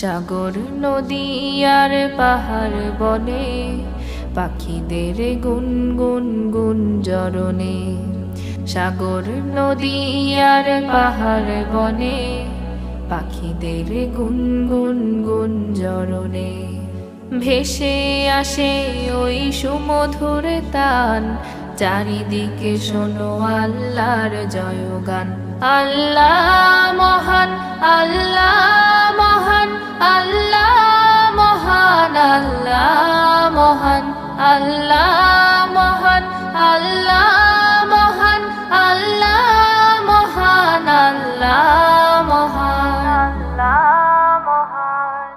সাগর নদী আর পাহাড় বনে পাখিদের গুনগুন গুঞ্জরণে। সাগর নদী আর পাহাড় বনে পাখিদের গুনগুন গুঞ্জরণে। ভেসে আসে ওই সুমধুর তান, চারিদিকে শোনো আল্লাহর জয়গান। আল্লাহ মহান, আল্লাহ মহান, আল্লাহ মহান, আল্লাহ মহান, আল্লাহ মহান, আল্লাহ মহান, আল্লাহ মহান, আল্লাহ মহান, আল্লাহ মহান।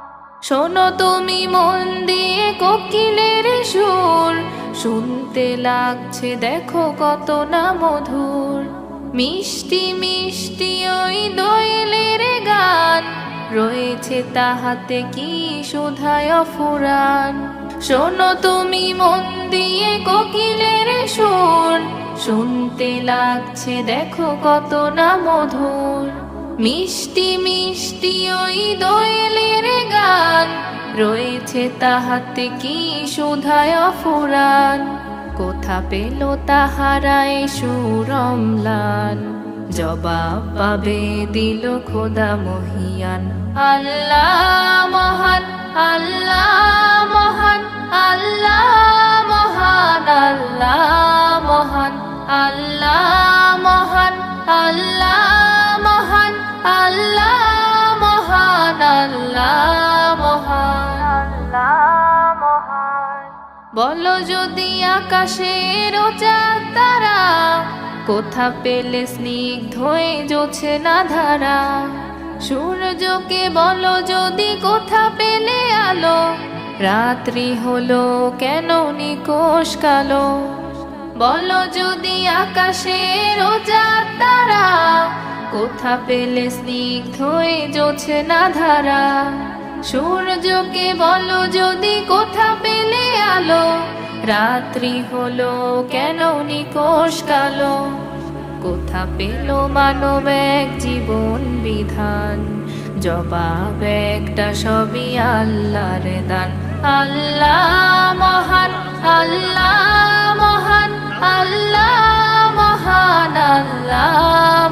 শোনো তুমি মন দিয়ে কোকিলের সুর, শুনতে লাগছে দেখো কত না মধুর। মিষ্টি মিষ্টি ওই দোয়েলের গান, রয়েছে তাহাতে কি সুধায় ফুরান। শোনো তুমি মন দিয়ে কোকিলের সুর, শুনতে লাগছে দেখো কত না মধুর। মিষ্টি মিষ্টি ওই দোয়েলের গান, রয়েছে তাহাতে কি সুধায় ফুরান। কোথা পেল তাহারাই সুরমলান, জবাব পাবে দিল খোদা মহিয়ান। আল্লাহ মহান, আল্লাহ মহান, আল্লাহ মহান, আল্লাহ মহান, আল্লাহ মহান, আল্লাহ মহান, আল্লাহ মহান, আল্লাহ মহান, আল্লাহ মহান। বলো যদি আকাশের চাঁদ তারা, কোথা পেলে স্নিগ্ধ জোছনা ধারা। সূর্যকে বলো যদি কোথা পেলে আলো, রাত্রি হলো কেন নিকোষ কালো। বলো যদি আকাশের চাঁদ তারা, কোথা পেলে স্নিগ্ধ জোছনা ধারা। সূর্যকে বলো যদি কোথা পেলে আলো, রাত্রি হলো কেন নিকোষ কালো। কোথা পেল মানব এক জীবন বিধান, জবাব একটা সবই আল্লাহর দান। আল্লাহ মহান, আল্লাহ মহান, আল্লাহ মহান, আল্লাহ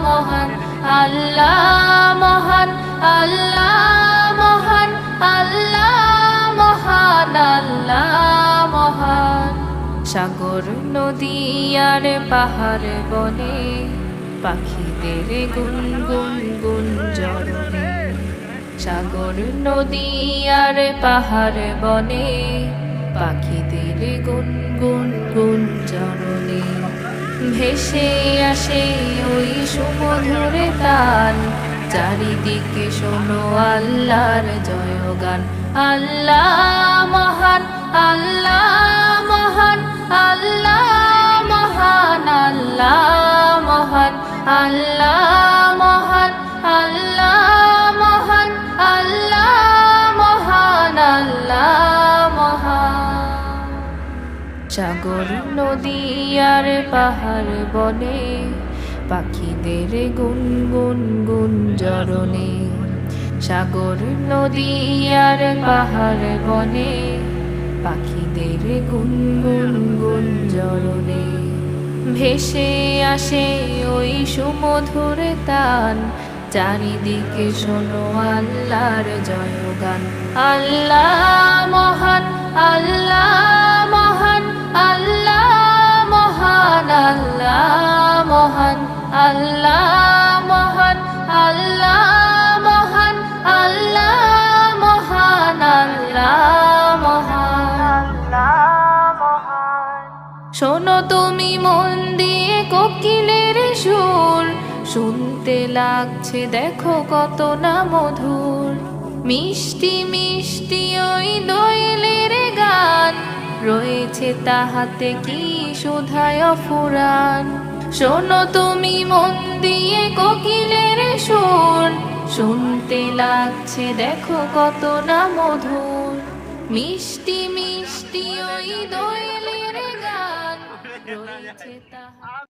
মহান, আল্লাহ মহান, আল্লাহ মহান, আল্লাহ মহান, আল্লাহ মহান। সাগর নদী আর পাহাড় বনে পাখিদের গুনগুন গুঞ্জরণে। সাগর নদী আর পাহাড় বনে পাখিদের গুনগুন গুঞ্জরণে। ভেসে আসে ওই সুমধুর তান, চারিদিকে শোনো আল্লাহর জয়গান। আল্লাহ মহান, আল্লাহ মহান, আল্লাহ মহান, আল্লাহ মহান, আল্লাহ মহান, আল্লাহ মহান, আল্লাহ মহান, আল্লাহ মহান। সাগর নদী আর পাহাড় বনে পাখিদের গুনগুন গুঞ্জরণে। সাগর নদী আর পাহাড় বনে পাখিদের গুনগুন গুঞ্জরণে। ভেসে আসে ওই সুমধুর তান, চারিদিকে শোনো আল্লাহর জয়গান। আল্লাহ মহান, আল্লাহ মহান, আল্লাহ মহান, আল্লাহ মহান, আল্লাহ মহান, আল্লাহ মহান, আল্লাহ মহান, আল্লাহ মহান, আল্লাহ মহান। শোনো তুমি মন দিয়ে কোকিলের সুর, শুনতে লাগছে দেখো কত না মধুর। মিষ্টি মিষ্টি ওই দোয়েলের গান, রয়েছে তাহাতে কি সুধায় ফুরান। শোনো তুমি মন দিয়ে কোকিলের সুর, শুনতে লাগছে দেখো কত না মধুর। মিষ্টি মিষ্টি ওই দোয়েলের গান, রয়েছে তাহাতে